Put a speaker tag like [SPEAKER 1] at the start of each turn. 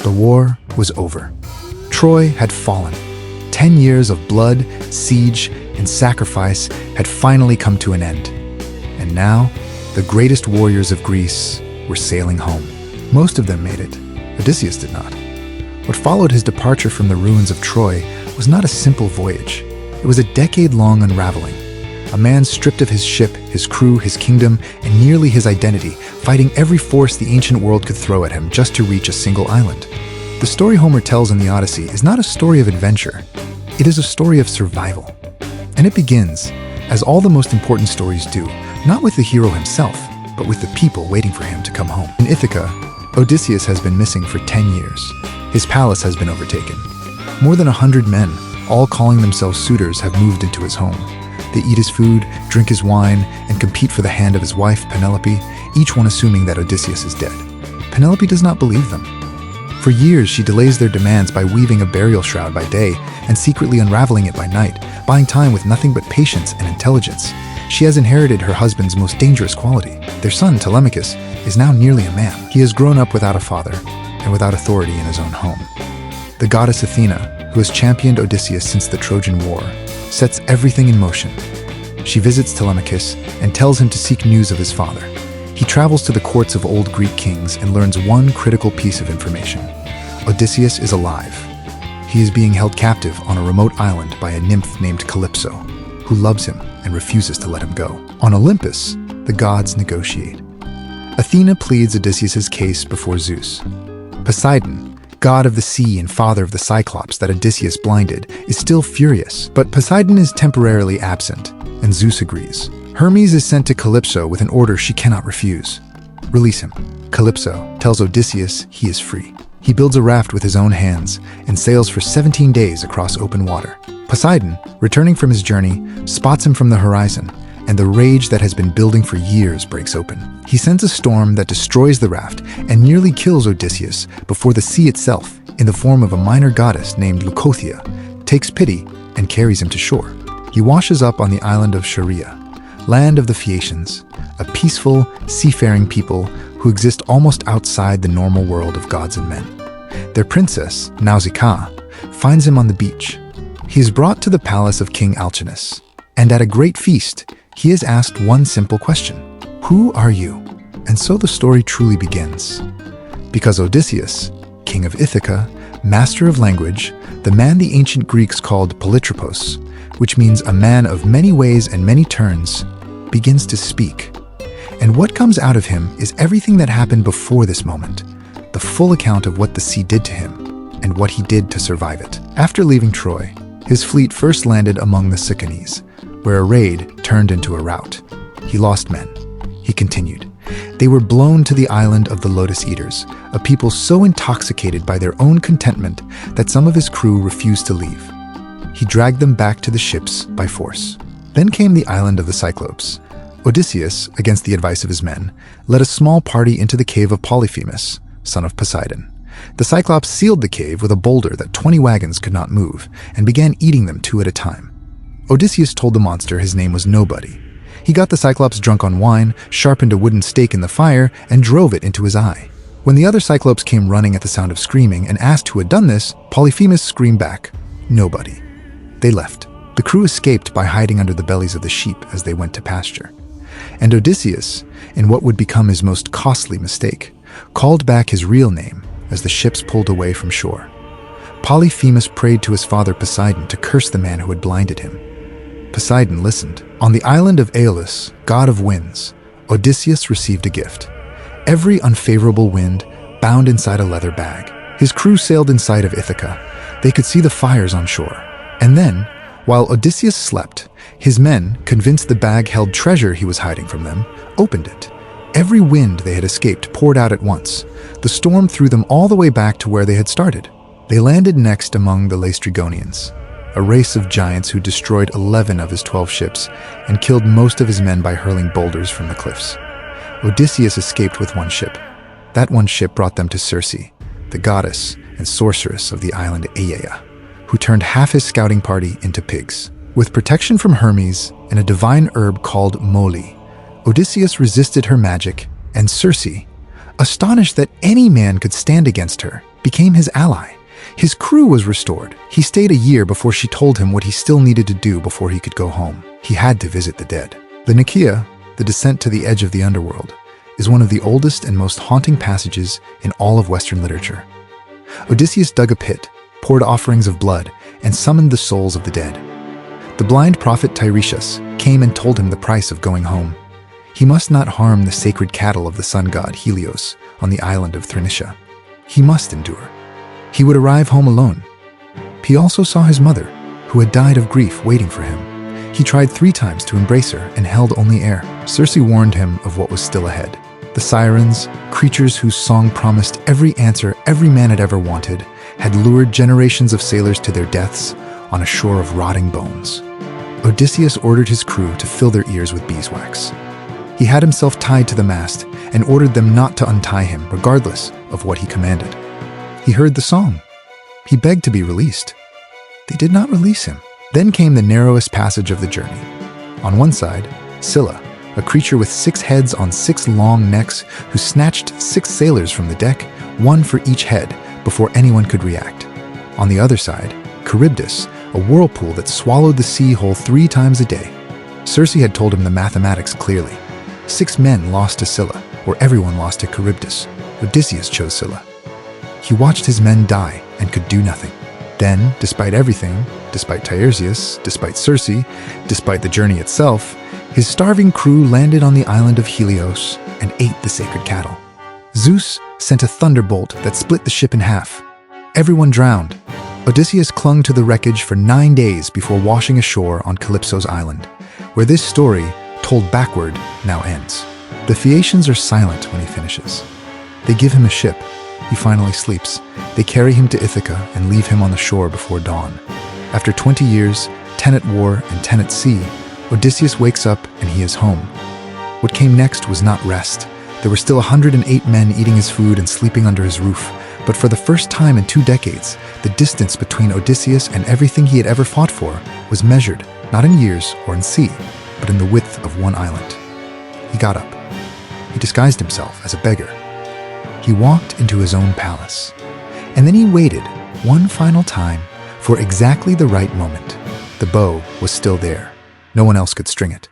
[SPEAKER 1] The war was over. Troy had fallen. 10 years of blood, siege, and sacrifice had finally come to an end. And now, the greatest warriors of Greece were sailing home. Most of them made it. Odysseus did not. What followed his departure from the ruins of Troy was not a simple voyage. It was a decade-long unraveling. A man stripped of his ship, his crew, his kingdom, and nearly his identity, fighting every force the ancient world could throw at him just to reach a single island. The story Homer tells in the Odyssey is not a story of adventure. It is a story of survival. And it begins, as all the most important stories do, not with the hero himself, but with the people waiting for him to come home. In Ithaca, Odysseus has been missing for 10 years. His palace has been overtaken. More than 100 men, all calling themselves suitors, have moved into his home. They eat his food, drink his wine, and compete for the hand of his wife, Penelope, each one assuming that Odysseus is dead. Penelope does not believe them. For years, she delays their demands by weaving a burial shroud by day and secretly unraveling it by night, buying time with nothing but patience and intelligence. She has inherited her husband's most dangerous quality. Their son, Telemachus, is now nearly a man. He has grown up without a father and without authority in his own home. The goddess Athena, who has championed Odysseus since the Trojan War, sets everything in motion. She visits Telemachus and tells him to seek news of his father. He travels to the courts of old Greek kings and learns one critical piece of information. Odysseus is alive. He is being held captive on a remote island by a nymph named Calypso, who loves him and refuses to let him go. On Olympus, the gods negotiate. Athena pleads Odysseus' case before Zeus. Poseidon, god of the sea and father of the Cyclops that Odysseus blinded, is still furious, but Poseidon is temporarily absent, and Zeus agrees. Hermes is sent to Calypso with an order she cannot refuse. Release him. Calypso tells Odysseus he is free. He builds a raft with his own hands and sails for 17 days across open water. Poseidon, returning from his journey, spots him from the horizon, and the rage that has been building for years breaks open. He sends a storm that destroys the raft and nearly kills Odysseus before the sea itself, in the form of a minor goddess named Leucothea, takes pity and carries him to shore. He washes up on the island of Scheria, land of the Phaeacians, a peaceful, seafaring people who exist almost outside the normal world of gods and men. Their princess, Nausicaa, finds him on the beach. He is brought to the palace of King Alcinous, and at a great feast, he is asked one simple question: "Who are you?" And so the story truly begins. Because Odysseus, king of Ithaca, master of language, the man the ancient Greeks called polytropos, which means a man of many ways and many turns, begins to speak. And what comes out of him is everything that happened before this moment, the full account of what the sea did to him, and what he did to survive it. After leaving Troy, his fleet first landed among the Cyclades, where a raid turned into a rout. He lost men. He continued. They were blown to the island of the Lotus Eaters, a people so intoxicated by their own contentment that some of his crew refused to leave. He dragged them back to the ships by force. Then came the island of the Cyclops. Odysseus, against the advice of his men, led a small party into the cave of Polyphemus, son of Poseidon. The Cyclops sealed the cave with a boulder that 20 wagons could not move, and began eating them 2 at a time. Odysseus told the monster his name was Nobody. He got the Cyclops drunk on wine, sharpened a wooden stake in the fire, and drove it into his eye. When the other Cyclops came running at the sound of screaming and asked who had done this, Polyphemus screamed back, "Nobody." They left. The crew escaped by hiding under the bellies of the sheep as they went to pasture. And Odysseus, in what would become his most costly mistake, called back his real name as the ships pulled away from shore. Polyphemus prayed to his father Poseidon to curse the man who had blinded him. Poseidon listened. On the island of Aeolus, god of winds, Odysseus received a gift. Every unfavorable wind bound inside a leather bag. His crew sailed in sight of Ithaca. They could see the fires on shore. And then, while Odysseus slept, his men, convinced the bag held treasure he was hiding from them, opened it. Every wind they had escaped poured out at once. The storm threw them all the way back to where they had started. They landed next among the Laestrygonians, a race of giants who destroyed 11 of his 12 ships and killed most of his men by hurling boulders from the cliffs. Odysseus escaped with one ship. That one ship brought them to Circe, the goddess and sorceress of the island Aeaea, who turned half his scouting party into pigs. With protection from Hermes and a divine herb called moly, Odysseus resisted her magic, and Circe, astonished that any man could stand against her, became his ally. His crew was restored. He stayed a year before she told him what he still needed to do before he could go home. He had to visit the dead. The Nymphaea, the descent to the edge of the underworld, is one of the oldest and most haunting passages in all of Western literature. Odysseus dug a pit, poured offerings of blood, and summoned the souls of the dead. The blind prophet Tiresias came and told him the price of going home. He must not harm the sacred cattle of the sun god Helios on the island of Thrinacia. He must endure. He would arrive home alone. He also saw his mother, who had died of grief, waiting for him. He tried 3 times to embrace her and held only air. Circe warned him of what was still ahead. The sirens, creatures whose song promised every answer every man had ever wanted, had lured generations of sailors to their deaths on a shore of rotting bones. Odysseus ordered his crew to fill their ears with beeswax. He had himself tied to the mast and ordered them not to untie him, regardless of what he commanded. He heard the song. He begged to be released. They did not release him. Then came the narrowest passage of the journey. On one side, Scylla, a creature with 6 heads on 6 long necks who snatched 6 sailors from the deck, 1 for each head, before anyone could react. On the other side, Charybdis, a whirlpool that swallowed the sea whole 3 times a day. Circe had told him the mathematics clearly. 6 men lost to Scylla, or everyone lost to Charybdis. Odysseus chose Scylla. He watched his men die and could do nothing. Then, despite everything, despite Tiresias, despite Circe, despite the journey itself, his starving crew landed on the island of Helios and ate the sacred cattle. Zeus sent a thunderbolt that split the ship in half. Everyone drowned. Odysseus clung to the wreckage for 9 days before washing ashore on Calypso's island, where this story, told backward, now ends. The Phaeacians are silent when he finishes. They give him a ship. He finally sleeps. They carry him to Ithaca and leave him on the shore before dawn. After 20 years, 10 at war and 10 at sea, Odysseus wakes up and he is home. What came next was not rest. There were still 108 men eating his food and sleeping under his roof. But for the first time in 2 decades, the distance between Odysseus and everything he had ever fought for was measured, not in years or in sea, but in the width of one island. He got up. He disguised himself as a beggar. He walked into his own palace. And then he waited one final time for exactly the right moment. The bow was still there. No one else could string it.